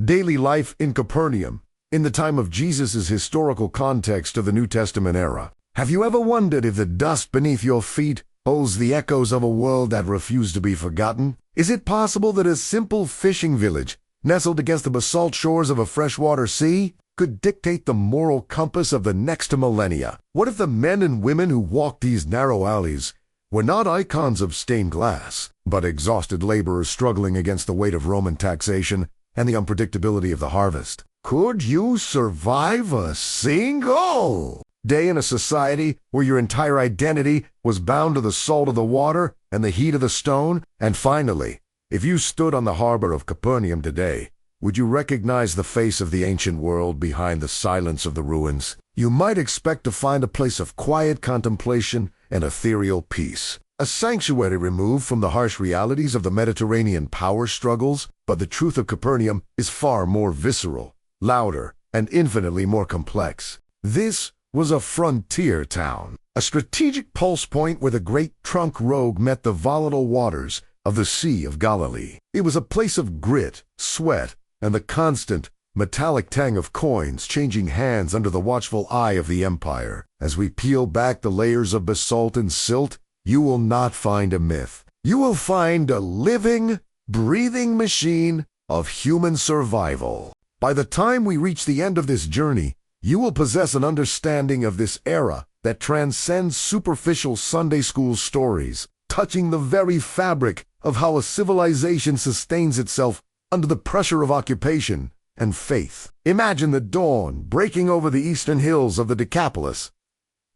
Daily life in Capernaum, in the time of Jesus' historical context of the New Testament era. Have you ever wondered if the dust beneath your feet holds the echoes of a world that refused to be forgotten? Is it possible that a simple fishing village, nestled against the basalt shores of a freshwater sea, could dictate the moral compass of the next millennia? What if the men and women who walked these narrow alleys were not icons of stained glass, but exhausted laborers struggling against the weight of Roman taxation and the unpredictability of the harvest? Could you survive a single day in a society where your entire identity was bound to the salt of the water and the heat of the stone? And finally, if you stood on the harbor of Capernaum today, would you recognize the face of the ancient world behind the silence of the ruins? You might expect to find a place of quiet contemplation and ethereal peace, a sanctuary removed from the harsh realities of the Mediterranean power struggles. But the truth of Capernaum is far more visceral, louder, and infinitely more complex. This was a frontier town, a strategic pulse point where the great trunk road met the volatile waters of the Sea of Galilee. It was a place of grit, sweat, and the constant, metallic tang of coins changing hands under the watchful eye of the empire. As we peel back the layers of basalt and silt, you will not find a myth. You will find a living, breathing machine of human survival. By the time we reach the end of this journey, you will possess an understanding of this era that transcends superficial Sunday school stories, touching the very fabric of how a civilization sustains itself under the pressure of occupation and faith. Imagine the dawn breaking over the eastern hills of the Decapolis.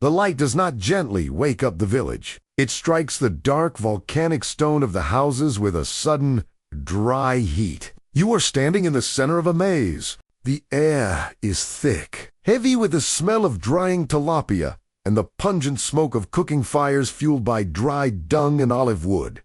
The light does not gently wake up the village. It strikes the dark volcanic stone of the houses with a sudden, dry heat. You are standing in the center of a maze. The air is thick, heavy with the smell of drying tilapia and the pungent smoke of cooking fires fueled by dry dung and olive wood.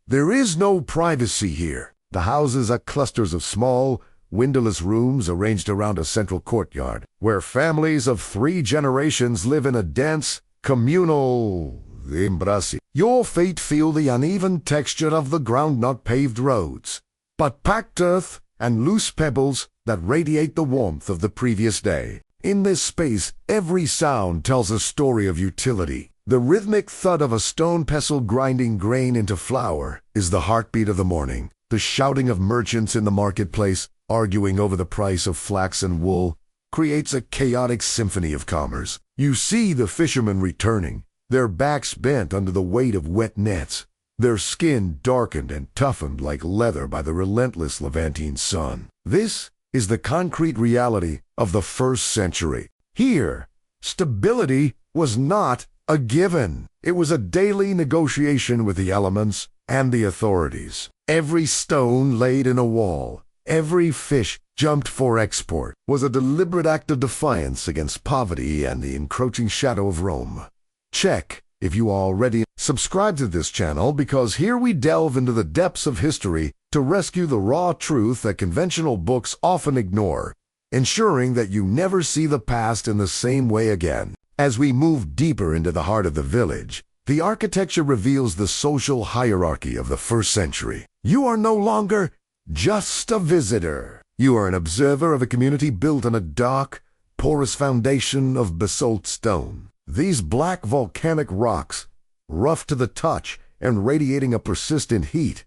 There is no privacy here. The houses are clusters of small, windowless rooms arranged around a central courtyard, where families of 3 generations live in a dense, communal embrace. Your feet feel the uneven texture of the ground, not paved roads, but packed earth and loose pebbles that radiate the warmth of the previous day. In this space, every sound tells a story of utility. The rhythmic thud of a stone pestle grinding grain into flour is the heartbeat of the morning. The shouting of merchants in the marketplace, arguing over the price of flax and wool, creates a chaotic symphony of commerce. You see the fishermen returning, their backs bent under the weight of wet nets, their skin darkened and toughened like leather by the relentless Levantine sun. This is the concrete reality of the first century. Here, stability was not a given. It was a daily negotiation with the elements and the authorities. Every stone laid in a wall, every fish jumped for export, was a deliberate act of defiance against poverty and the encroaching shadow of Rome. Check if you are already subscribed to this channel, because here we delve into the depths of history to rescue the raw truth that conventional books often ignore, ensuring that you never see the past in the same way again. As we move deeper into the heart of the village, the architecture reveals the social hierarchy of the first century. You are no longer just a visitor. You are an observer of a community built on a dark, porous foundation of basalt stone. These black volcanic rocks, rough to the touch and radiating a persistent heat,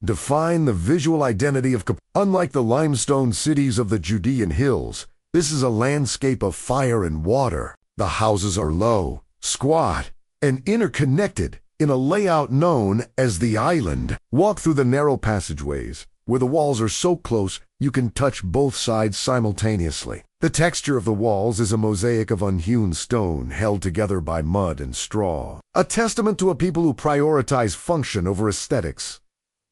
define the visual identity of Capernaum. Unlike the limestone cities of the Judean hills, this is a landscape of fire and water. The houses are low, squat, and interconnected in a layout known as the island. Walk through the narrow passageways, where the walls are so close you can touch both sides simultaneously. The texture of the walls is a mosaic of unhewn stone held together by mud and straw, a testament to a people who prioritize function over aesthetics.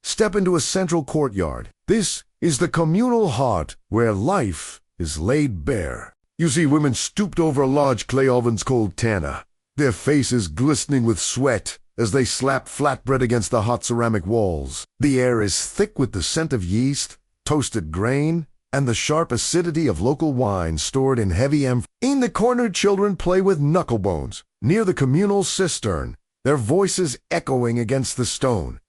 Step into a central courtyard. This is the communal heart where life is laid bare. You see women stooped over a large clay oven's cold tanner, their faces glistening with sweat as they slap flatbread against the hot ceramic walls. The air is thick with the scent of yeast, toasted grain, and the sharp acidity of local wine stored in heavy amphoras. In the corner, children play with knucklebones near the communal cistern, their voices echoing against the stone.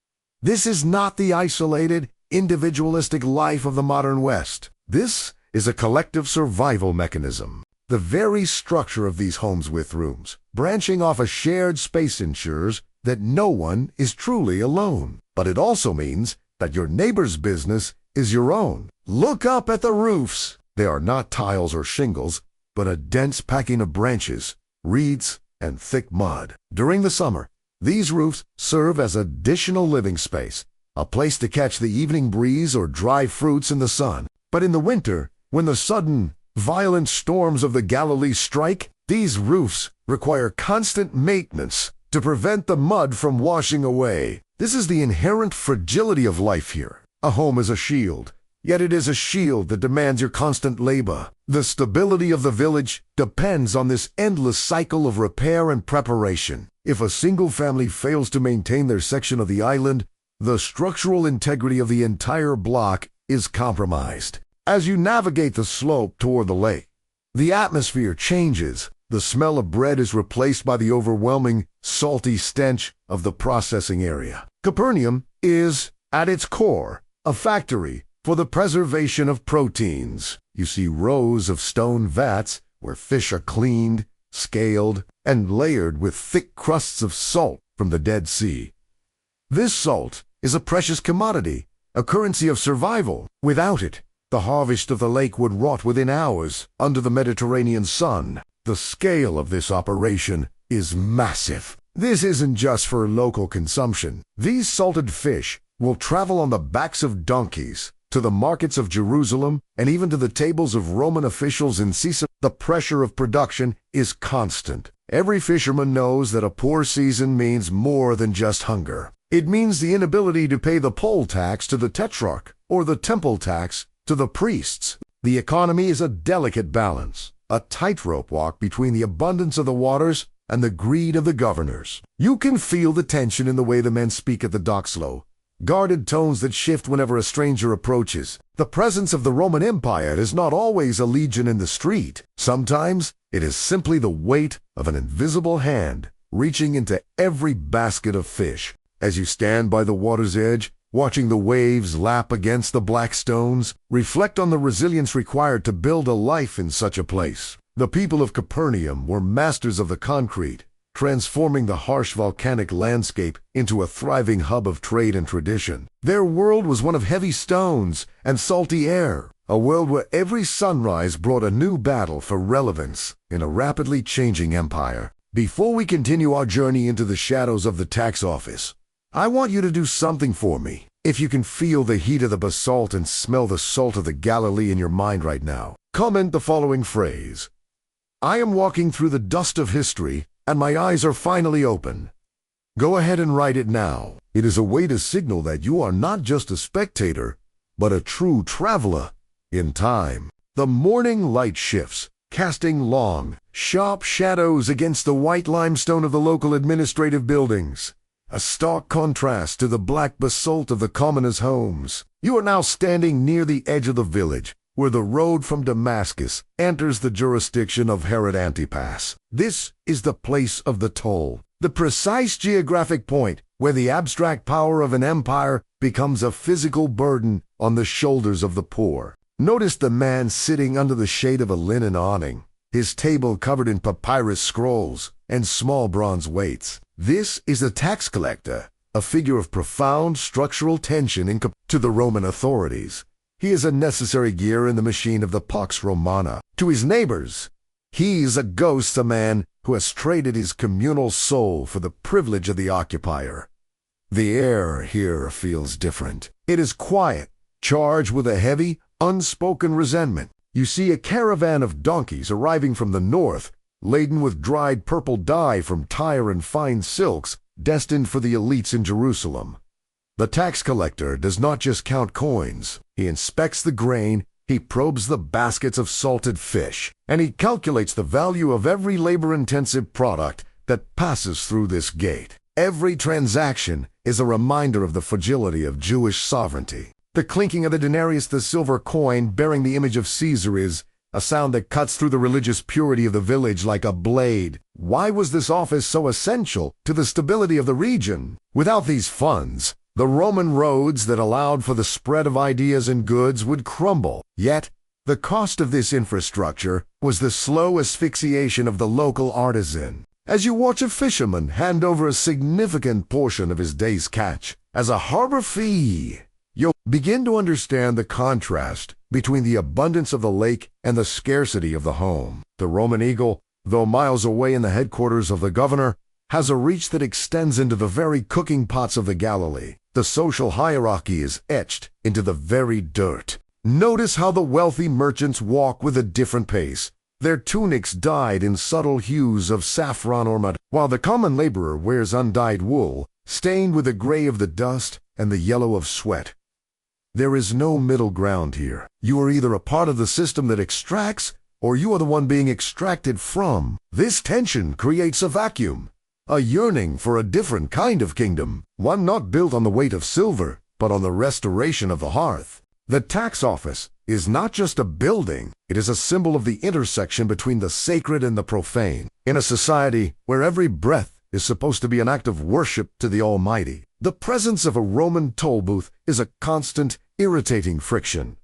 This is not the isolated, individualistic life of the modern West. This is a collective survival mechanism. The very structure of these homes with rooms, branching off a shared space, ensures that no one is truly alone. But it also means that your neighbor's business is your own. Look up at the roofs. They are not tiles or shingles, but a dense packing of branches, reeds, and thick mud. During the summer, these roofs serve as additional living space, a place to catch the evening breeze or dry fruits in the sun. But in the winter, when the sudden, violent storms of the Galilee strike, these roofs require constant maintenance to prevent the mud from washing away. This is the inherent fragility of life here. A home is a shield, yet it is a shield that demands your constant labor. The stability of the village depends on this endless cycle of repair and preparation. If a single family fails to maintain their section of the island, the structural integrity of the entire block is compromised. As you navigate the slope toward the lake, the atmosphere changes. The smell of bread is replaced by the overwhelming, salty stench of the processing area. Capernaum is, at its core, a factory for the preservation of proteins. You see rows of stone vats where fish are cleaned, scaled, and layered with thick crusts of salt from the Dead Sea. This salt is a precious commodity, a currency of survival. Without it, the harvest of the lake would rot within hours under the Mediterranean sun. The scale of this operation is massive. This isn't just for local consumption. These salted fish will travel on the backs of donkeys to the markets of Jerusalem and even to the tables of Roman officials in Caesarea. The pressure of production is constant. Every fisherman knows that a poor season means more than just hunger. It means the inability to pay the poll tax to the tetrarch or the temple tax to the priests. The economy is a delicate balance, a tightrope walk between the abundance of the waters and the greed of the governors. You can feel the tension in the way the men speak at the dock slow, guarded tones that shift whenever a stranger approaches. The presence of the Roman Empire is not always a legion in the street. Sometimes it is simply the weight of an invisible hand reaching into every basket of fish. As you stand by the water's edge, watching the waves lap against the black stones, reflect on the resilience required to build a life in such a place. The people of Capernaum were masters of the concrete, transforming the harsh volcanic landscape into a thriving hub of trade and tradition. Their world was one of heavy stones and salty air, a world where every sunrise brought a new battle for relevance in a rapidly changing empire. Before we continue our journey into the shadows of the tax office, I want you to do something for me. If you can feel the heat of the basalt and smell the salt of the Galilee in your mind right now, comment the following phrase: I am walking through the dust of history, and my eyes are finally open. Go ahead and write it now. It is a way to signal that you are not just a spectator, but a true traveler in time. The morning light shifts, casting long, sharp shadows against the white limestone of the local administrative buildings, a stark contrast to the black basalt of the commoners' homes. You are now standing near the edge of the village, where the road from Damascus enters the jurisdiction of Herod Antipas. This is the place of the toll, the precise geographic point where the abstract power of an empire becomes a physical burden on the shoulders of the poor. Notice the man sitting under the shade of a linen awning, his table covered in papyrus scrolls and small bronze weights. This is a tax collector, a figure of profound structural tension to the Roman authorities. He is a necessary gear in the machine of the Pax Romana. To his neighbors, he's a ghost, a man who has traded his communal soul for the privilege of the occupier. The air here feels different. It is quiet, charged with a heavy, unspoken resentment. You see a caravan of donkeys arriving from the north, laden with dried purple dye from Tyre and fine silks destined for the elites in Jerusalem. The tax collector does not just count coins. He inspects the grain, he probes the baskets of salted fish, and he calculates the value of every labor-intensive product that passes through this gate. Every transaction is a reminder of the fragility of Jewish sovereignty. The clinking of the denarius, the silver coin bearing the image of Caesar, is a sound that cuts through the religious purity of the village like a blade. Why was this office so essential to the stability of the region? Without these funds, The Roman roads that allowed for the spread of ideas and goods would crumble. Yet, the cost of this infrastructure was the slow asphyxiation of the local artisan. As you watch a fisherman hand over a significant portion of his day's catch as a harbor fee, you'll begin to understand the contrast between the abundance of the lake and the scarcity of the home. The Roman eagle, though miles away in the headquarters of the governor, has a reach that extends into the very cooking pots of the Galilee. The social hierarchy is etched into the very dirt. Notice how the wealthy merchants walk with a different pace. Their tunics dyed in subtle hues of saffron or mud, while the common laborer wears undyed wool, stained with the gray of the dust and the yellow of sweat. There is no middle ground here. You are either a part of the system that extracts, or you are the one being extracted from. This tension creates a vacuum, a yearning for a different kind of kingdom, one not built on the weight of silver, but on the restoration of the hearth. The tax office is not just a building, it is a symbol of the intersection between the sacred and the profane. In a society where every breath is supposed to be an act of worship to the Almighty, the presence of a Roman toll booth is a constant, irritating friction.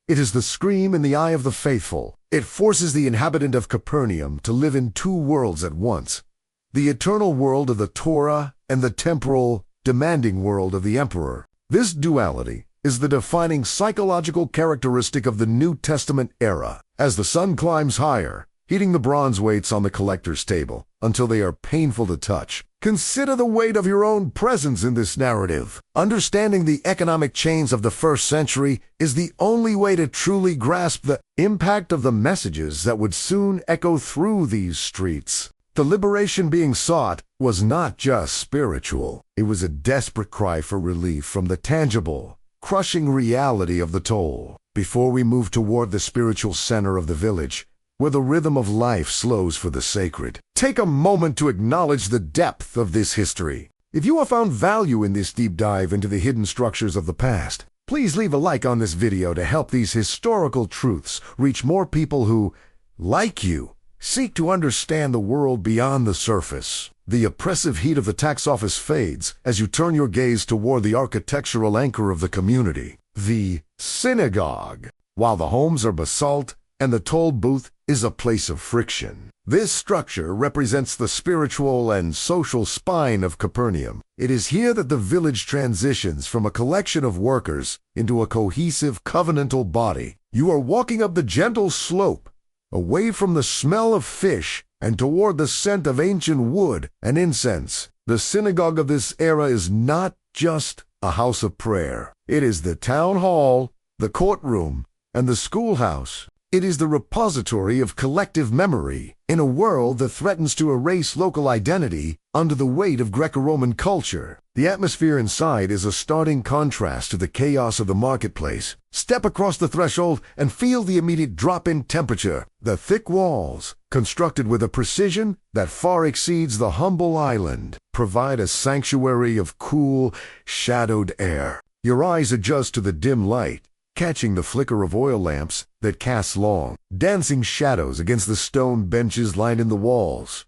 It is the scream in the eye of the faithful. It forces the inhabitant of Capernaum to live in two worlds at once: the eternal world of the Torah and the temporal, demanding world of the emperor. This duality is the defining psychological characteristic of the New Testament era. As the sun climbs higher, heating the bronze weights on the collector's table until they are painful to touch, consider the weight of your own presence in this narrative. Understanding the economic chains of the first century is the only way to truly grasp the impact of the messages that would soon echo through these streets. The liberation being sought was not just spiritual. It was a desperate cry for relief from the tangible, crushing reality of the toll. Before we move toward the spiritual center of the village, where the rhythm of life slows for the sacred, take a moment to acknowledge the depth of this history. If you have found value in this deep dive into the hidden structures of the past, please leave a like on this video to help these historical truths reach more people who, like you, seek to understand the world beyond the surface. The oppressive heat of the tax office fades as you turn your gaze toward the architectural anchor of the community, the synagogue. While the homes are basalt and the toll booth is a place of friction, this structure represents the spiritual and social spine of Capernaum. It is here that the village transitions from a collection of workers into a cohesive covenantal body. You are walking up the gentle slope, away from the smell of fish and toward the scent of ancient wood and incense. The synagogue of this era is not just a house of prayer. It is the town hall, the courtroom, and the schoolhouse. It is the repository of collective memory in a world that threatens to erase local identity under the weight of Greco-Roman culture. The atmosphere inside is a starting contrast to the chaos of the marketplace. Step across the threshold and feel the immediate drop in temperature. The thick walls, constructed with a precision that far exceeds the humble island, provide a sanctuary of cool, shadowed air. Your eyes adjust to the dim light, catching the flicker of oil lamps that cast long, dancing shadows against the stone benches lining the walls.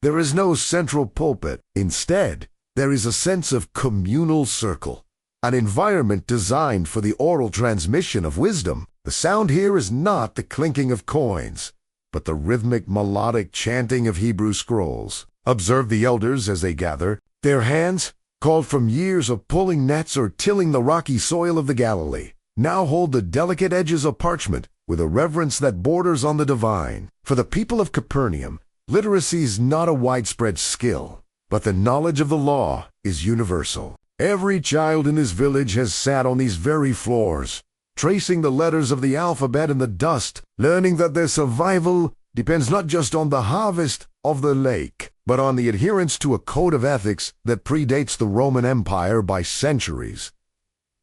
There is no central pulpit. Instead, there is a sense of communal circle, an environment designed for the oral transmission of wisdom. The sound here is not the clinking of coins, but the rhythmic melodic chanting of Hebrew scrolls. Observe the elders as they gather, their hands, called from years of pulling nets or tilling the rocky soil of the Galilee, now hold the delicate edges of parchment with a reverence that borders on the divine. For the people of Capernaum, literacy is not a widespread skill, but the knowledge of the law is universal. Every child in this village has sat on these very floors, tracing the letters of the alphabet in the dust, learning that their survival depends not just on the harvest of the lake, but on the adherence to a code of ethics that predates the Roman Empire by centuries.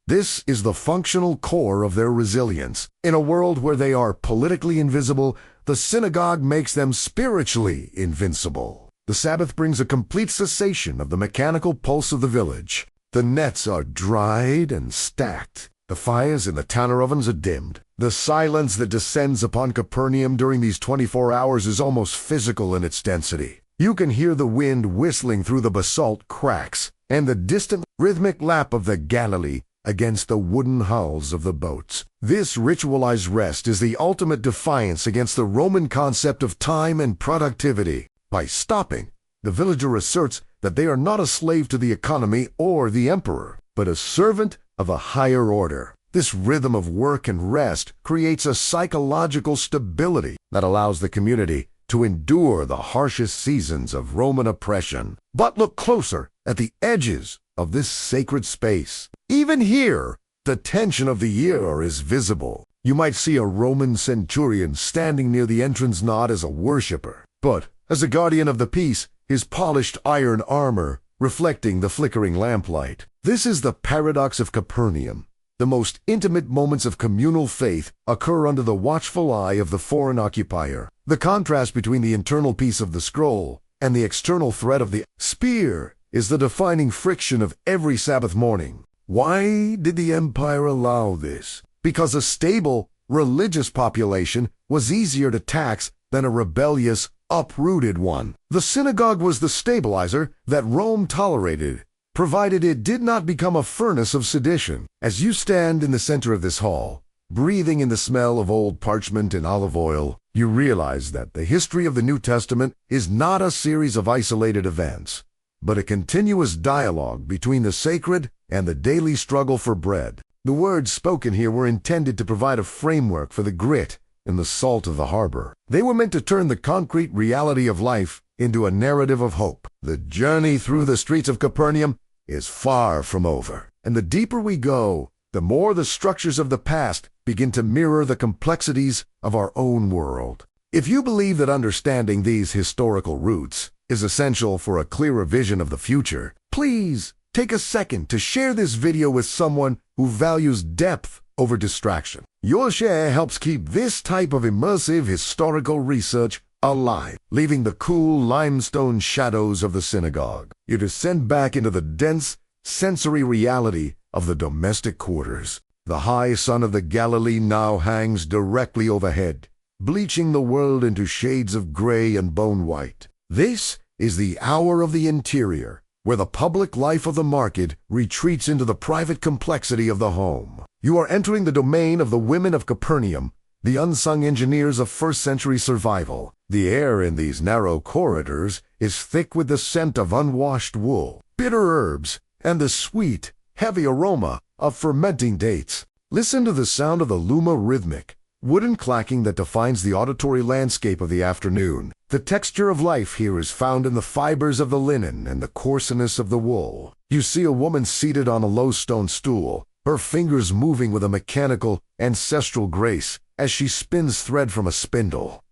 This is the functional core of their resilience. In a world where they are politically invisible, the synagogue makes them spiritually invincible. The Sabbath brings a complete cessation of the mechanical pulse of the village. The nets are dried and stacked. The fires in the tanner ovens are dimmed. The silence that descends upon Capernaum during these 24 hours is almost physical in its density. You can hear the wind whistling through the basalt cracks and the distant rhythmic lap of the Galilee against the wooden hulls of the boats. This ritualized rest is the ultimate defiance against the Roman concept of time and productivity. By stopping, the villager asserts that they are not a slave to the economy or the emperor, but a servant of a higher order. This rhythm of work and rest creates a psychological stability that allows the community to endure the harshest seasons of Roman oppression. But look closer at the edges of this sacred space. Even here, the tension of the year is visible. You might see a Roman centurion standing near the entrance not as a worshiper, but as a guardian of the peace, his polished iron armor reflecting the flickering lamplight. This is the paradox of Capernaum. The most intimate moments of communal faith occur under the watchful eye of the foreign occupier. The contrast between the internal peace of the scroll and the external threat of the spear is the defining friction of every Sabbath morning. Why did the empire allow this? Because a stable, religious population was easier to tax than a rebellious, uprooted one. The synagogue was the stabilizer that Rome tolerated, provided it did not become a furnace of sedition. As you stand in the center of this hall, breathing in the smell of old parchment and olive oil, you realize that the history of the New Testament is not a series of isolated events, but a continuous dialogue between the sacred and the daily struggle for bread. The words spoken here were intended to provide a framework for the grit and the salt of the harbor. They were meant to turn the concrete reality of life into a narrative of hope. The journey through the streets of Capernaum is far from over, and the deeper we go, the more the structures of the past begin to mirror the complexities of our own world. If you believe that understanding these historical roots is essential for a clearer vision of the future, please take a second to share this video with someone who values depth over distraction. Your share helps keep this type of immersive historical research alive, leaving the cool limestone shadows of the synagogue. You descend back into the dense sensory reality of the domestic quarters. The high sun of the Galilee now hangs directly overhead, bleaching the world into shades of gray and bone white. This is the hour of the interior, where the public life of the market retreats into the private complexity of the home. You are entering the domain of the women of Capernaum, the unsung engineers of first-century survival. The air in these narrow corridors is thick with the scent of unwashed wool, bitter herbs, and the sweet, heavy aroma of fermenting dates. Listen to the sound of the luma rhythmic, wooden clacking that defines the auditory landscape of the afternoon. The texture of life here is found in the fibers of the linen and the coarseness of the wool. You see a woman seated on a low stone stool, her fingers moving with a mechanical, ancestral grace as she spins thread from a spindle.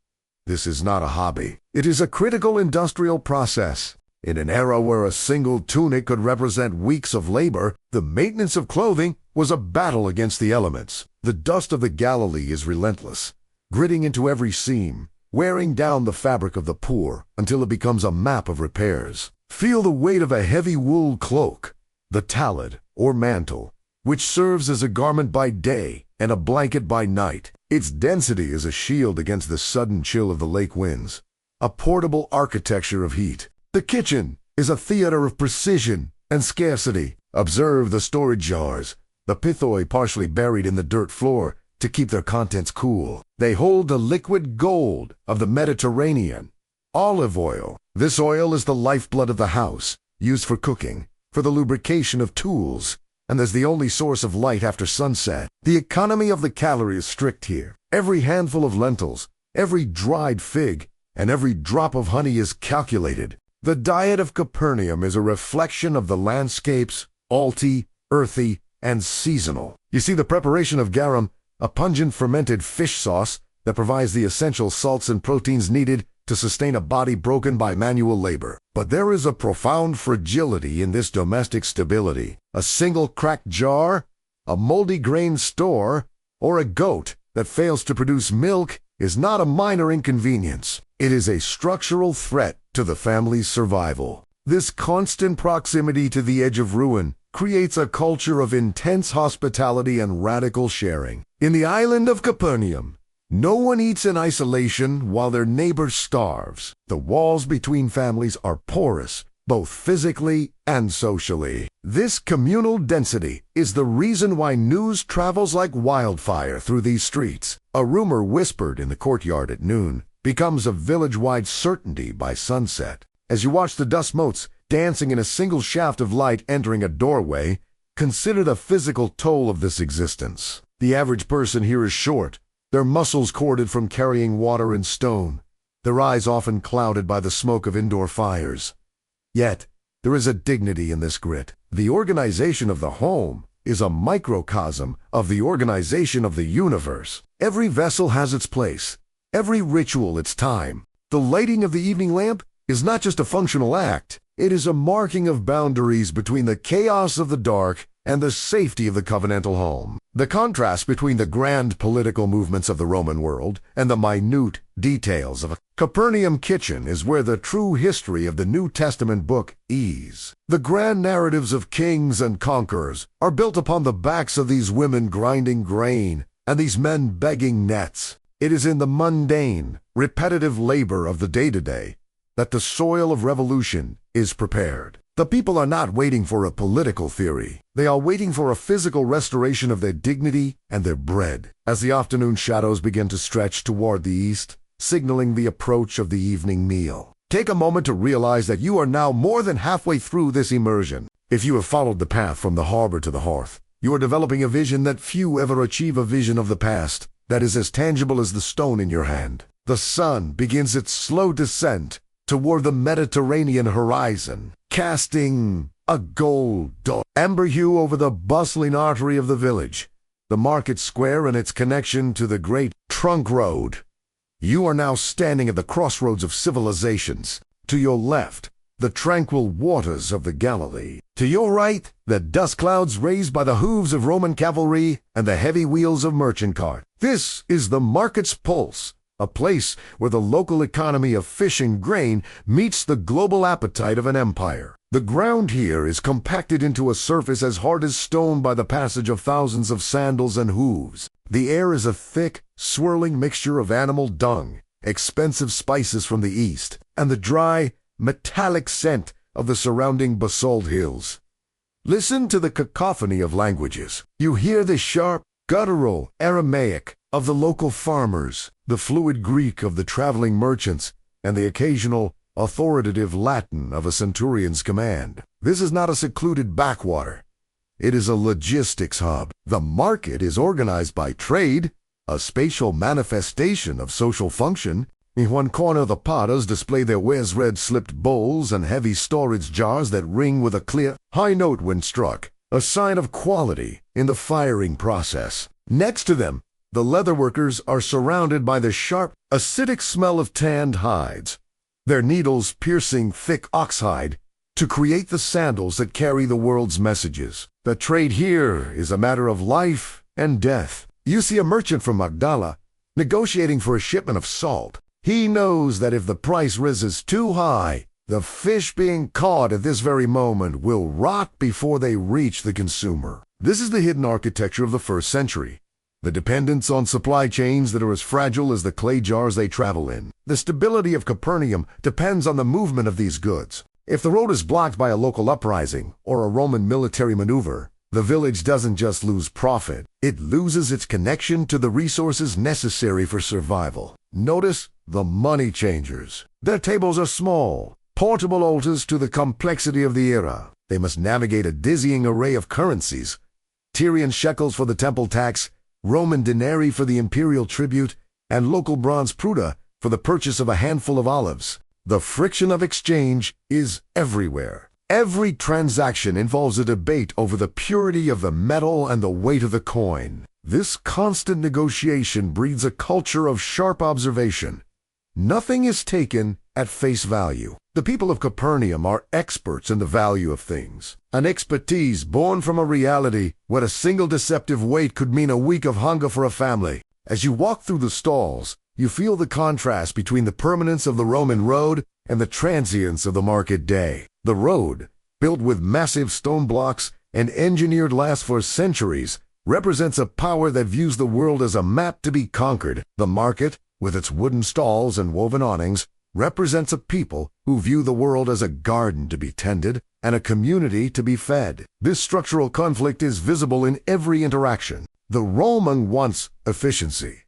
This is not a hobby. It is a critical industrial process. In an era where a single tunic could represent weeks of labor, the maintenance of clothing was a battle against the elements. The dust of the Galilee is relentless, gritting into every seam, wearing down the fabric of the poor until it becomes a map of repairs. Feel the weight of a heavy wool cloak, the talad, or mantle, which serves as a garment by day and a blanket by night. Its density is a shield against the sudden chill of the lake winds, a portable architecture of heat. The kitchen is a theater of precision and scarcity. Observe the storage jars, the pithoi partially buried in the dirt floor to keep their contents cool. They hold the liquid gold of the Mediterranean. Olive oil. This oil is the lifeblood of the house, used for cooking, for the lubrication of tools, and as the only source of light after sunset. The economy of the calorie is strict here. Every handful of lentils, every dried fig, and every drop of honey is calculated. The diet of Capernaum is a reflection of the landscapes, salty, earthy, and seasonal. You see the preparation of garum, a pungent fermented fish sauce that provides the essential salts and proteins needed to sustain a body broken by manual labor. But there is a profound fragility in this domestic stability. A single cracked jar, a moldy grain store, or a goat that fails to produce milk is not a minor inconvenience. It is a structural threat to the family's survival. This constant proximity to the edge of ruin creates a culture of intense hospitality and radical sharing. In the island of Capernaum, No one eats in isolation while their neighbor starves. The walls between families are porous, both physically and socially. This communal density is the reason why news travels like wildfire through these streets. A rumor whispered in the courtyard at noon becomes a village-wide certainty by sunset. As you watch the dust motes dancing in a single shaft of light entering a doorway, consider the physical toll of this existence. The average person here is short, their muscles corded from carrying water and stone, their eyes often clouded by the smoke of indoor fires. Yet, there is a dignity in this grit. The organization of the home is a microcosm of the organization of the universe. Every vessel has its place, every ritual its time. The lighting of the evening lamp is not just a functional act, it is a marking of boundaries between the chaos of the dark and the safety of the covenantal home. The contrast between the grand political movements of the Roman world and the minute details of a Capernaum kitchen is where the true history of the New Testament book is. The grand narratives of kings and conquerors are built upon the backs of these women grinding grain and these men begging nets. It is in the mundane, repetitive labor of the day-to-day that the soil of revolution is prepared. The people are not waiting for a political theory. They are waiting for a physical restoration of their dignity and their bread. As the afternoon shadows begin to stretch toward the east, signaling the approach of the evening meal, take a moment to realize that you are now more than halfway through this immersion. If you have followed the path from the harbor to the hearth, you are developing a vision that few ever achieve, a vision of the past that is as tangible as the stone in your hand. The sun begins its slow descent toward the Mediterranean horizon, casting a gold amber hue over the bustling artery of the village, the market square and its connection to the great trunk road. You are now standing at the crossroads of civilizations. To your left, the tranquil waters of the Galilee. To your right, the dust clouds raised by the hooves of Roman cavalry and the heavy wheels of merchant cart. This is the market's pulse, a place where the local economy of fish and grain meets the global appetite of an empire. The ground here is compacted into a surface as hard as stone by the passage of thousands of sandals and hooves. The air is a thick, swirling mixture of animal dung, expensive spices from the east, and the dry, metallic scent of the surrounding basalt hills. Listen to the cacophony of languages. You hear the sharp, guttural Aramaic of the local farmers, the fluid Greek of the traveling merchants, and the occasional, authoritative Latin of a centurion's command. This is not a secluded backwater. It is a logistics hub. The market is organized by trade, a spatial manifestation of social function. In one corner, the potters display their wares, red slipped bowls and heavy storage jars that ring with a clear, high note when struck, a sign of quality in the firing process. Next to them, the leatherworkers are surrounded by the sharp, acidic smell of tanned hides, their needles piercing thick oxhide to create the sandals that carry the world's messages. The trade here is a matter of life and death. You see a merchant from Magdala negotiating for a shipment of salt. He knows that if the price rises too high, the fish being caught at this very moment will rot before they reach the consumer. This is the hidden architecture of the first century. The dependence on supply chains that are as fragile as the clay jars they travel in. The stability of Capernaum depends on the movement of these goods. If the road is blocked by a local uprising or a Roman military maneuver, the village doesn't just lose profit, it loses its connection to the resources necessary for survival. Notice the money changers. Their tables are small, portable altars to the complexity of the era. They must navigate a dizzying array of currencies: Tyrian shekels for the temple tax, Roman denarii for the imperial tribute, and local bronze pruta for the purchase of a handful of olives. The friction of exchange is everywhere. Every transaction involves a debate over the purity of the metal and the weight of the coin. This constant negotiation breeds a culture of sharp observation. Nothing is taken at face value. The people of Capernaum are experts in the value of things, an expertise born from a reality where a single deceptive weight could mean a week of hunger for a family. As you walk through the stalls, you feel the contrast between the permanence of the Roman road and the transience of the market day. The road, built with massive stone blocks and engineered last for centuries, represents a power that views the world as a map to be conquered. The market, with its wooden stalls and woven awnings, represents a people who view the world as a garden to be tended and a community to be fed. This structural conflict is visible in every interaction. The Roman wants efficiency.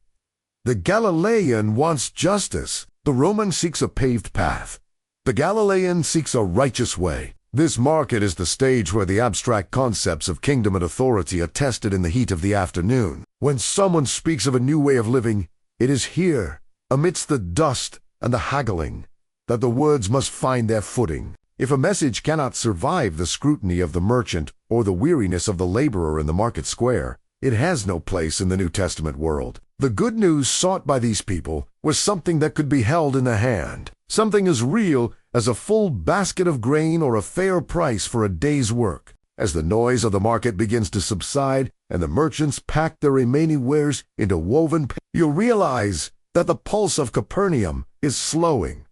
The Galilean wants justice. The Roman seeks a paved path. The Galilean seeks a righteous way. This market is the stage where the abstract concepts of kingdom and authority are tested in the heat of the afternoon. When someone speaks of a new way of living, it is here, amidst the dust and the haggling, that the words must find their footing. If a message cannot survive the scrutiny of the merchant or the weariness of the laborer in the market square, it has no place in the New Testament world. The good news sought by these people was something that could be held in the hand, something as real as a full basket of grain or a fair price for a day's work. As the noise of the market begins to subside and the merchants pack their remaining wares into woven you realize that the pulse of Capernaum is slowing,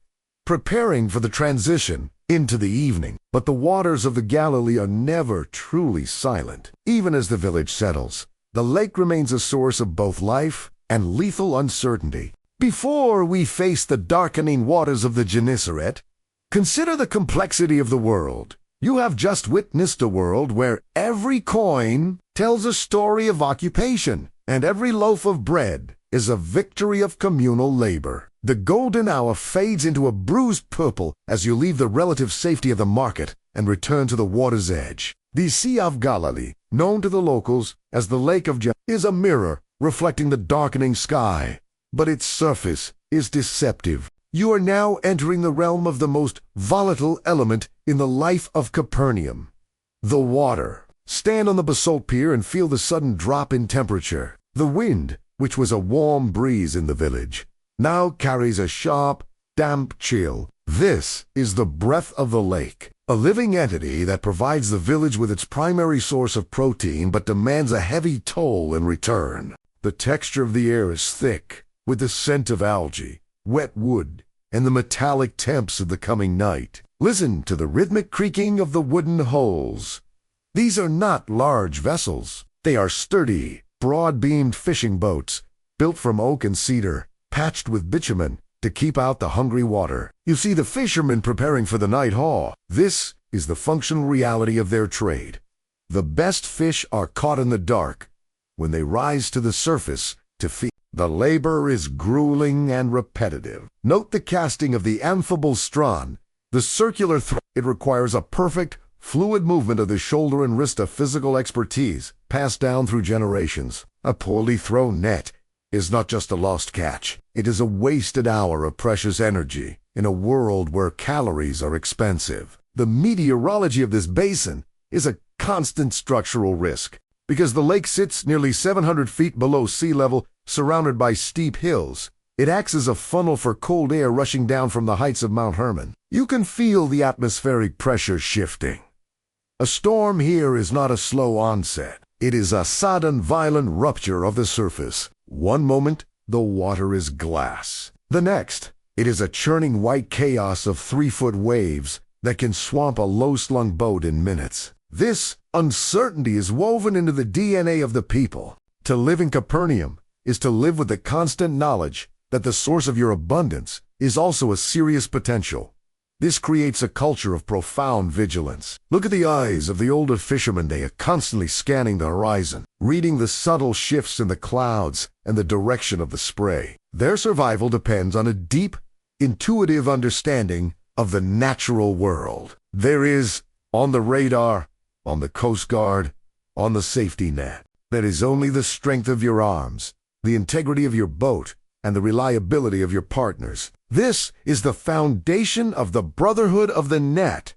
preparing for the transition into the evening. But the waters of the Galilee are never truly silent. Even as the village settles, the lake remains a source of both life and lethal uncertainty. Before we face the darkening waters of the Gennesaret, consider the complexity of the world. You have just witnessed a world where every coin tells a story of occupation, and every loaf of bread is a victory of communal labor. The golden hour fades into a bruised purple as you leave the relative safety of the market and return to the water's edge. The Sea of Galilee, known to the locals as the Lake of Gennesaret, is a mirror reflecting the darkening sky, but its surface is deceptive. You are now entering the realm of the most volatile element in the life of Capernaum, the water. Stand on the basalt pier and feel the sudden drop in temperature. The wind, which was a warm breeze in the village, now carries a sharp, damp chill. This is the breath of the lake, a living entity that provides the village with its primary source of protein but demands a heavy toll in return. The texture of the air is thick, with the scent of algae, wet wood, and the metallic temps of the coming night. Listen to the rhythmic creaking of the wooden hulls. These are not large vessels. They are sturdy, broad-beamed fishing boats, built from oak and cedar, patched with bitumen to keep out the hungry water. You see the fishermen preparing for the night haul. This is the functional reality of their trade. The best fish are caught in the dark when they rise to the surface to feed. The labor is grueling and repetitive. Note the casting of the amphibole strawn, the circular it requires a perfect, fluid movement of the shoulder and wrist of physical expertise passed down through generations. A poorly thrown net is not just a lost catch. It is a wasted hour of precious energy in a world where calories are expensive. The meteorology of this basin is a constant structural risk. Because the lake sits nearly 700 feet below sea level, surrounded by steep hills, it acts as a funnel for cold air rushing down from the heights of Mount Hermon. You can feel the atmospheric pressure shifting. A storm here is not a slow onset. It is a sudden, violent rupture of the surface. One moment, the water is glass. The next, it is a churning white chaos of 3-foot waves that can swamp a low-slung boat in minutes. This uncertainty is woven into the DNA of the people. To live in Capernaum is to live with the constant knowledge that the source of your abundance is also a serious potential. This creates a culture of profound vigilance. Look at the eyes of the older fishermen. They are constantly scanning the horizon, reading the subtle shifts in the clouds and the direction of the spray. Their survival depends on a deep, intuitive understanding of the natural world. There is, on the radar, on the Coast Guard, on the safety net, there is only the strength of your arms, the integrity of your boat, and the reliability of your partners. This is the foundation of the brotherhood of the net.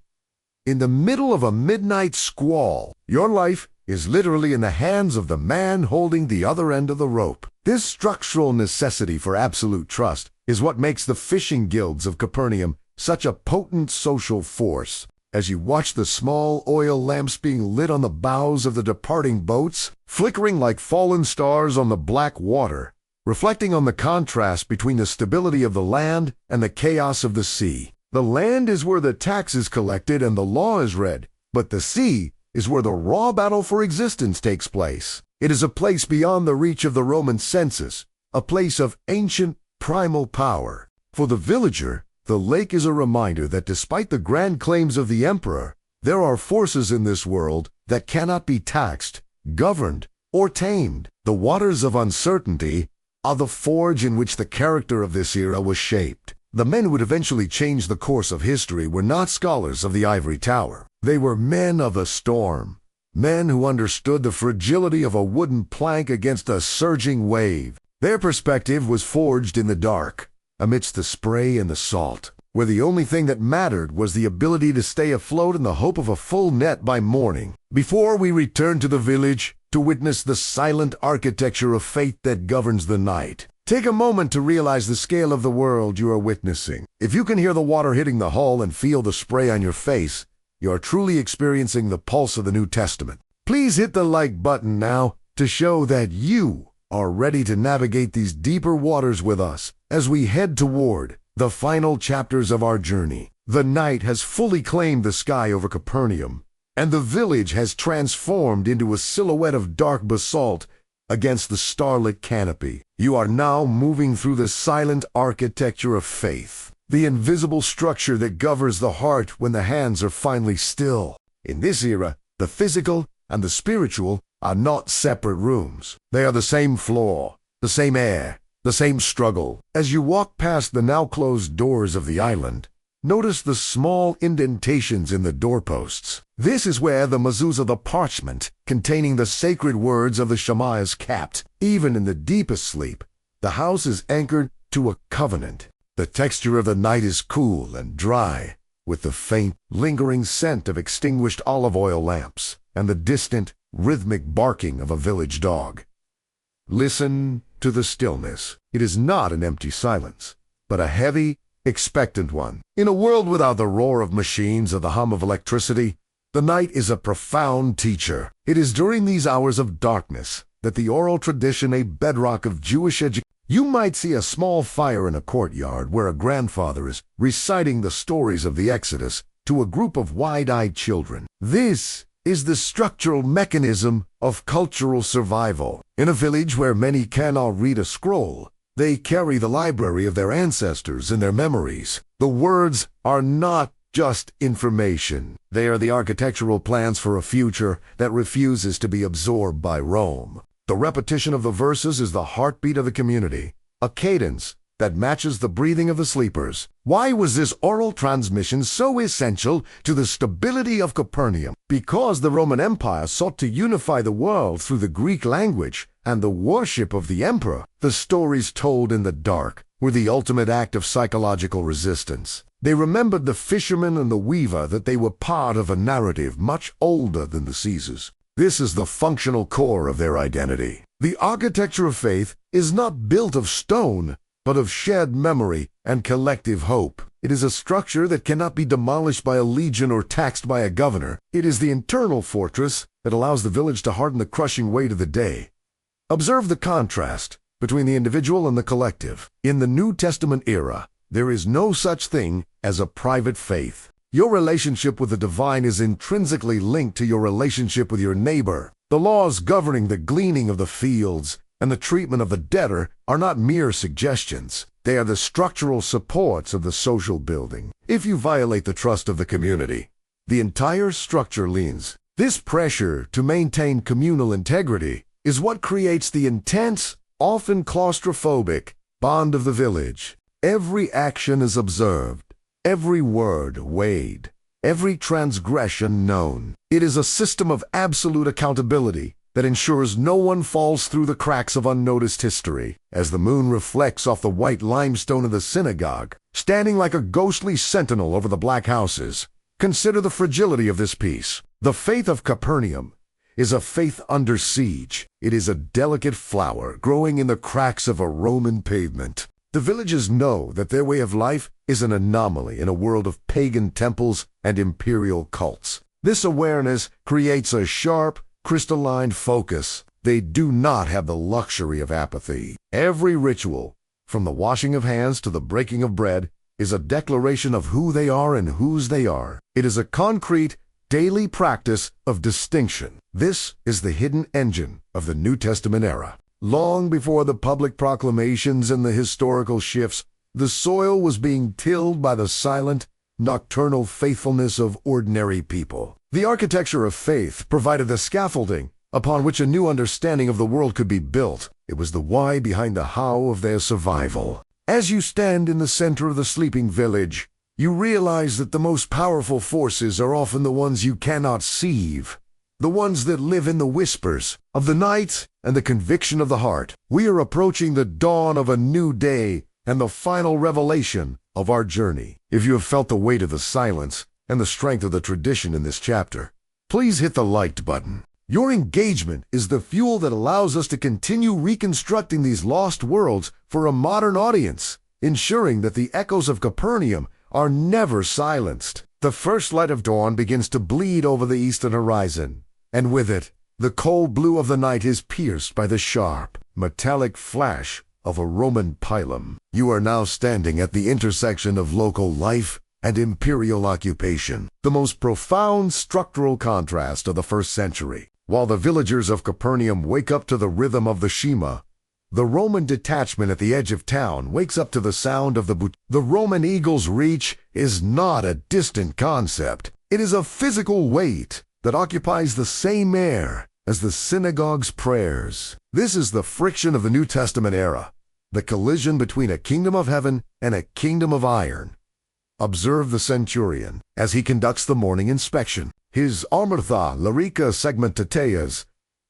In the middle of a midnight squall, your life is literally in the hands of the man holding the other end of the rope. This structural necessity for absolute trust is what makes the fishing guilds of Capernaum such a potent social force. As you watch the small oil lamps being lit on the bows of the departing boats, flickering like fallen stars on the black water, reflecting on the contrast between the stability of the land and the chaos of the sea. The land is where the tax is collected and the law is read, but the sea is where the raw battle for existence takes place. It is a place beyond the reach of the Roman census, a place of ancient primal power. For the villager, the lake is a reminder that despite the grand claims of the emperor, there are forces in this world that cannot be taxed, governed, or tamed. The waters of uncertainty are the forge in which the character of this era was shaped. The men who would eventually change the course of history were not scholars of the ivory tower. They were men of the storm, men who understood the fragility of a wooden plank against a surging wave. Their perspective was forged in the dark, amidst the spray and the salt, where the only thing that mattered was the ability to stay afloat in the hope of a full net by morning. Before we return to the village to witness the silent architecture of faith that governs the night, take a moment to realize the scale of the world you are witnessing. If you can hear the water hitting the hull and feel the spray on your face, you are truly experiencing the pulse of the New Testament. Please hit the like button now to show that you are ready to navigate these deeper waters with us as we head toward the final chapters of our journey. The night has fully claimed the sky over Capernaum, and the village has transformed into a silhouette of dark basalt against the starlit canopy. You are now moving through the silent architecture of faith, the invisible structure that governs the heart when the hands are finally still. In this era, the physical and the spiritual are not separate rooms. They are the same floor, the same air, the same struggle. As you walk past the now closed doors of the island, notice the small indentations in the doorposts. This is where the mezuzah, the parchment containing the sacred words of the Shema, is kept. Even in the deepest sleep, the house is anchored to a covenant. The texture of the night is cool and dry, with the faint, lingering scent of extinguished olive oil lamps and the distant, rhythmic barking of a village dog. Listen to the stillness. It is not an empty silence, but a heavy, expectant one. In a world without the roar of machines or the hum of electricity, the night is a profound teacher. It is during these hours of darkness that the oral tradition, a bedrock of Jewish education. You might see a small fire in a courtyard where a grandfather is reciting the stories of the Exodus to a group of wide-eyed children. This is the structural mechanism of cultural survival. In a village where many cannot read a scroll, they carry the library of their ancestors in their memories. The words are not just information. They are the architectural plans for a future that refuses to be absorbed by Rome. The repetition of the verses is the heartbeat of the community, a cadence that matches the breathing of the sleepers. Why was this oral transmission so essential to the stability of Capernaum? Because the Roman Empire sought to unify the world through the Greek language and the worship of the emperor. The stories told in the dark were the ultimate act of psychological resistance. They remembered the fisherman and the weaver that they were part of a narrative much older than the Caesars. This is the functional core of their identity. The architecture of faith is not built of stone, but of shared memory and collective hope. It is a structure that cannot be demolished by a legion or taxed by a governor. It is the internal fortress that allows the village to harden the crushing weight of the day. Observe the contrast between the individual and the collective. In the New Testament era, there is no such thing as a private faith. Your relationship with the divine is intrinsically linked to your relationship with your neighbor. The laws governing the gleaning of the fields and the treatment of the debtor are not mere suggestions. They are the structural supports of the social building. If you violate the trust of the community, the entire structure leans. This pressure to maintain communal integrity is what creates the intense, often claustrophobic, bond of the village. Every action is observed, every word weighed, every transgression known. It is a system of absolute accountability that ensures no one falls through the cracks of unnoticed history. As the moon reflects off the white limestone of the synagogue, standing like a ghostly sentinel over the black houses, consider the fragility of this piece. The faith of Capernaum is a faith under siege. It is a delicate flower growing in the cracks of a Roman pavement. The villagers know that their way of life is an anomaly in a world of pagan temples and imperial cults. This awareness creates a sharp, crystalline focus. They do not have the luxury of apathy. Every ritual, from the washing of hands to the breaking of bread, is a declaration of who they are and whose they are. It is a concrete, daily practice of distinction. This is the hidden engine of the New Testament era. Long before the public proclamations and the historical shifts, the soil was being tilled by the silent, nocturnal faithfulness of ordinary people. The architecture of faith provided the scaffolding upon which a new understanding of the world could be built. It was the why behind the how of their survival. As you stand in the center of the sleeping village, you realize that the most powerful forces are often the ones you cannot see, the ones that live in the whispers of the night and the conviction of the heart. We are approaching the dawn of a new day and the final revelation of our journey. If you have felt the weight of the silence and the strength of the tradition in this chapter, please hit the like button. Your engagement is the fuel that allows us to continue reconstructing these lost worlds for a modern audience, ensuring that the echoes of Capernaum are never silenced. The first light of dawn begins to bleed over the eastern horizon, and with it, the cold blue of the night is pierced by the sharp, metallic flash of a Roman pilum. You are now standing at the intersection of local life and imperial occupation, the most profound structural contrast of the first century. While the villagers of Capernaum wake up to the rhythm of the Shema, the Roman detachment at the edge of town wakes up to the sound of the Roman eagle's reach is not a distant concept. It is a physical weight that occupies the same air as the synagogue's prayers. This is the friction of the New Testament era, the collision between a kingdom of heaven and a kingdom of iron. Observe the centurion as he conducts the morning inspection. His armortha larica segmentateas,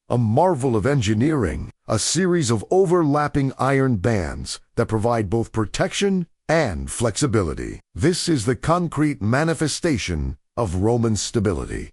a marvel of engineering, a series of overlapping iron bands that provide both protection and flexibility. This is the concrete manifestation of Roman stability.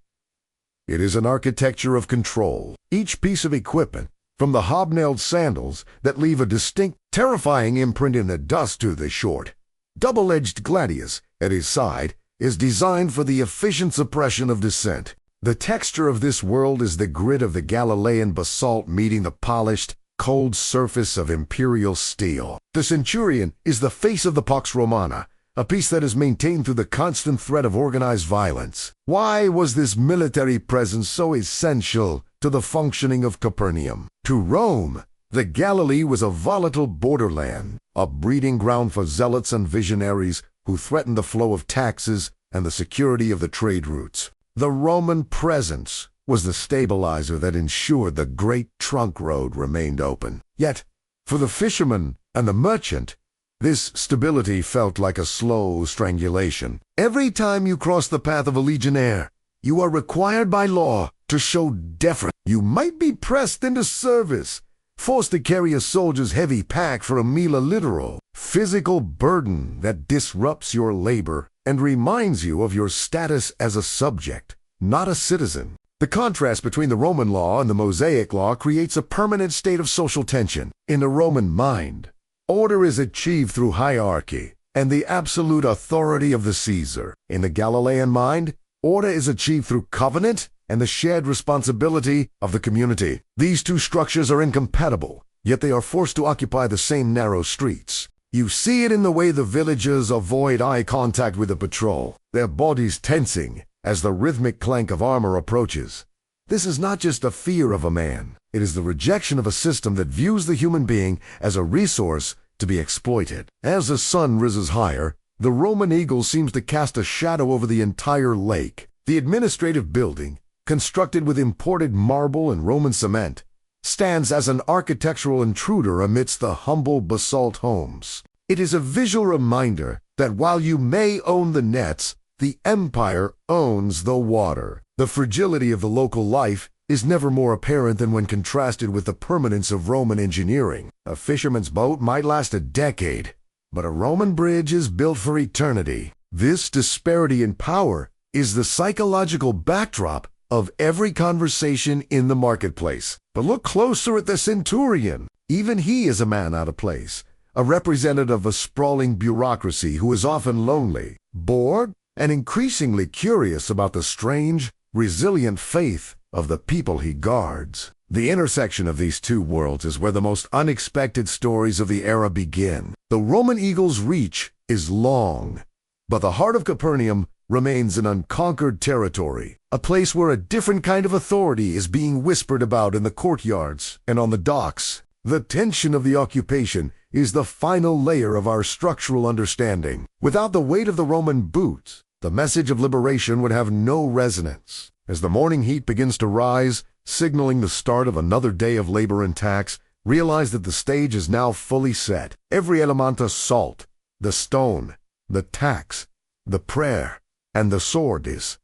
It is an architecture of control. Each piece of equipment, from the hobnailed sandals that leave a distinct, terrifying imprint in the dust to the short, double-edged gladius at his side, is designed for the efficient suppression of descent. The texture of this world is the grit of the Galilean basalt meeting the polished, cold surface of imperial steel. The centurion is the face of the Pax Romana, a piece that is maintained through the constant threat of organized violence. Why was this military presence so essential to the functioning of Capernaum? To Rome, the Galilee was a volatile borderland, a breeding ground for zealots and visionaries who threatened the flow of taxes and the security of the trade routes. The Roman presence was the stabilizer that ensured the great trunk road remained open. Yet, for the fisherman and the merchant, this stability felt like a slow strangulation. Every time you cross the path of a legionnaire, you are required by law to show deference. You might be pressed into service, forced to carry a soldier's heavy pack for a meal literal, physical burden that disrupts your labor and reminds you of your status as a subject, not a citizen. The contrast between the Roman law and the Mosaic law creates a permanent state of social tension. In the Roman mind, order is achieved through hierarchy and the absolute authority of the Caesar. In the Galilean mind, order is achieved through covenant and the shared responsibility of the community. These two structures are incompatible, yet they are forced to occupy the same narrow streets. You see it in the way the villagers avoid eye contact with the patrol, their bodies tensing as the rhythmic clank of armor approaches. This is not just a fear of a man. It is the rejection of a system that views the human being as a resource to be exploited. As the sun rises higher, the Roman eagle seems to cast a shadow over the entire lake. The administrative building, constructed with imported marble and Roman cement, stands as an architectural intruder amidst the humble basalt homes. It is a visual reminder that while you may own the nets, the empire owns the water. The fragility of the local life is never more apparent than when contrasted with the permanence of Roman engineering. A fisherman's boat might last a decade, but a Roman bridge is built for eternity. This disparity in power is the psychological backdrop of every conversation in the marketplace. But look closer at the centurion. Even he is a man out of place, a representative of a sprawling bureaucracy who is often lonely, bored, and increasingly curious about the strange, resilient faith of the people he guards. The intersection of these two worlds is where the most unexpected stories of the era begin. The Roman eagle's reach is long, but the heart of Capernaum remains an unconquered territory, a place where a different kind of authority is being whispered about in the courtyards and on the docks. The tension of the occupation is the final layer of our structural understanding. Without the weight of the Roman boots, the message of liberation would have no resonance. As the morning heat begins to rise, signaling the start of another day of labor and tax, realize that the stage is now fully set. Every element of salt, the stone, the tax, the prayer, and the sword is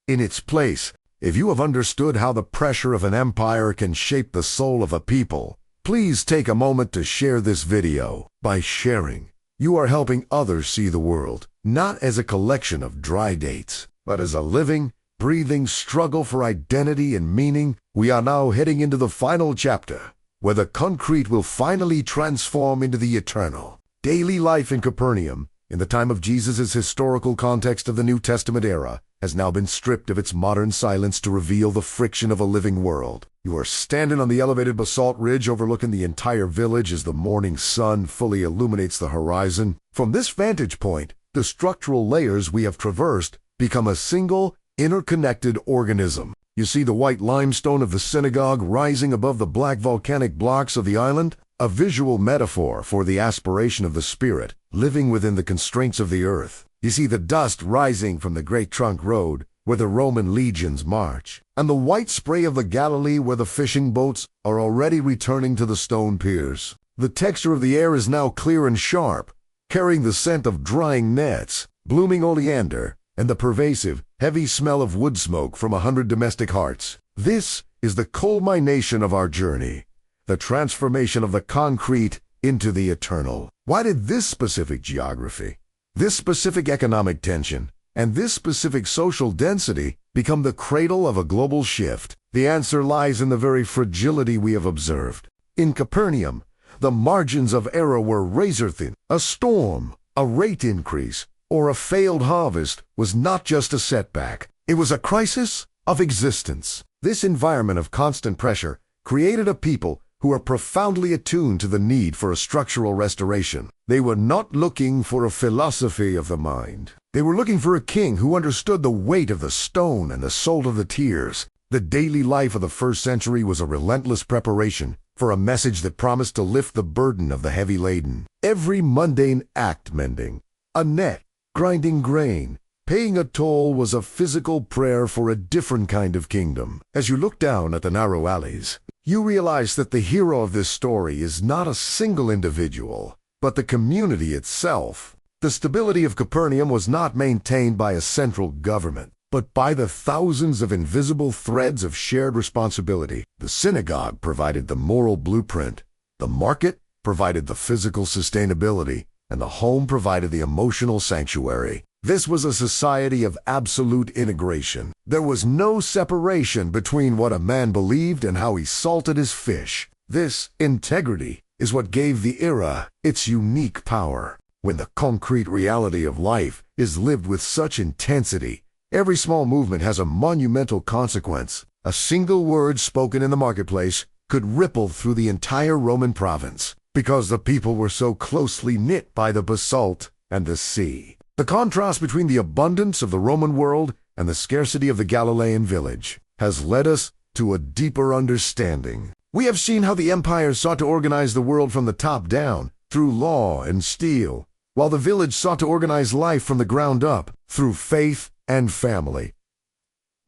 in its place. If you have understood how the pressure of an empire can shape the soul of a people, please take a moment to share this video. By sharing, you are helping others see the world, not as a collection of dry dates, but as a living, breathing struggle for identity and meaning. We are now heading into the final chapter, where the concrete will finally transform into the eternal. Daily life in Capernaum, in the time of Jesus' historical context of the New Testament era, has now been stripped of its modern silence to reveal the friction of a living world. You are standing on the elevated basalt ridge overlooking the entire village as the morning sun fully illuminates the horizon. From this vantage point, the structural layers we have traversed become a single, interconnected organism. You see the white limestone of the synagogue rising above the black volcanic blocks of the island, a visual metaphor for the aspiration of the spirit living within the constraints of the earth. You see the dust rising from the Great Trunk Road, where the Roman legions march, and the white spray of the Galilee where the fishing boats are already returning to the stone piers. The texture of the air is now clear and sharp, carrying the scent of drying nets, blooming oleander, and the pervasive, heavy smell of wood smoke from 100 domestic hearths. This is the culmination of our journey, the transformation of the concrete into the eternal. Why did this specific geography, this specific economic tension, and this specific social density become the cradle of a global shift? The answer lies in the very fragility we have observed. In Capernaum, the margins of error were razor-thin. A storm, a rate increase, or a failed harvest was not just a setback. It was a crisis of existence. This environment of constant pressure created a people who are profoundly attuned to the need for a structural restoration. They were not looking for a philosophy of the mind. They were looking for a king who understood the weight of the stone and the salt of the tears. The daily life of the first century was a relentless preparation for a message that promised to lift the burden of the heavy laden. Every mundane act, mending a net, grinding grain, paying a toll, was a physical prayer for a different kind of kingdom. As you look down at the narrow alleys, you realize that the hero of this story is not a single individual, but the community itself. The stability of Capernaum was not maintained by a central government, but by the thousands of invisible threads of shared responsibility. The synagogue provided the moral blueprint, the market provided the physical sustainability, and the home provided the emotional sanctuary. This was a society of absolute integration. There was no separation between what a man believed and how he salted his fish. This integrity is what gave the era its unique power. When the concrete reality of life is lived with such intensity, every small movement has a monumental consequence. A single word spoken in the marketplace could ripple through the entire Roman province, because the people were so closely knit by the basalt and the sea. The contrast between the abundance of the Roman world and the scarcity of the Galilean village has led us to a deeper understanding. We have seen how the empire sought to organize the world from the top down, through law and steel, while the village sought to organize life from the ground up, through faith and family.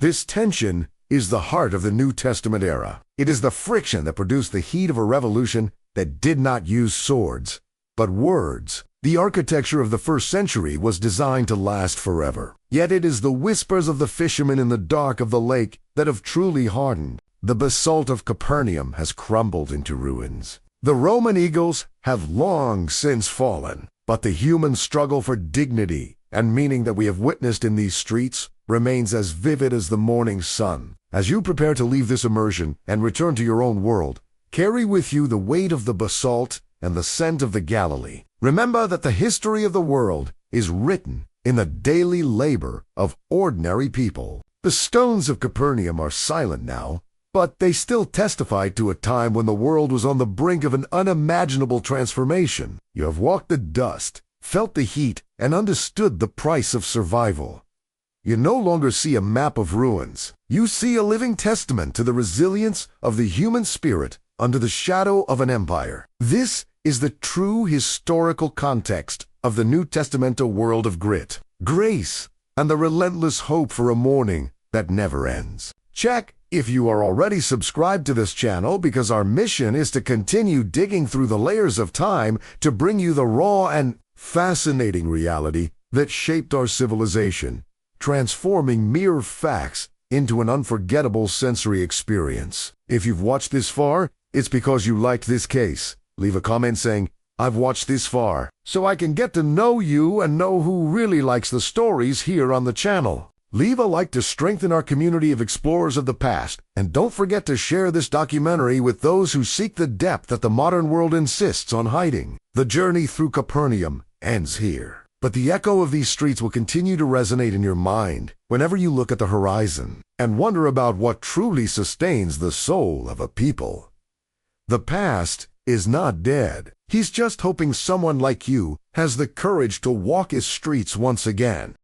This tension is the heart of the New Testament era. It is the friction that produced the heat of a revolution that did not use swords, but words. The architecture of the first century was designed to last forever. Yet it is the whispers of the fishermen in the dark of the lake that have truly hardened. The basalt of Capernaum has crumbled into ruins. The Roman eagles have long since fallen, but the human struggle for dignity and meaning that we have witnessed in these streets remains as vivid as the morning sun. As you prepare to leave this immersion and return to your own world, carry with you the weight of the basalt and the scent of the Galilee. Remember that the history of the world is written in the daily labor of ordinary people. The stones of Capernaum are silent now, but they still testify to a time when the world was on the brink of an unimaginable transformation. You have walked the dust, felt the heat, and understood the price of survival. You no longer see a map of ruins. You see a living testament to the resilience of the human spirit under the shadow of an empire. This is the true historical context of the New Testamental world of grit, grace, and the relentless hope for a morning that never ends. Check if you are already subscribed to this channel, because our mission is to continue digging through the layers of time to bring you the raw and fascinating reality that shaped our civilization, transforming mere facts into an unforgettable sensory experience. If you've watched this far, it's because you liked this case. Leave a comment saying, "I've watched this far," so I can get to know you and know who really likes the stories here on the channel. Leave a like to strengthen our community of explorers of the past, and don't forget to share this documentary with those who seek the depth that the modern world insists on hiding. The journey through Capernaum ends here, but the echo of these streets will continue to resonate in your mind whenever you look at the horizon and wonder about what truly sustains the soul of a people. The past is not dead. He's just hoping someone like you has the courage to walk his streets once again.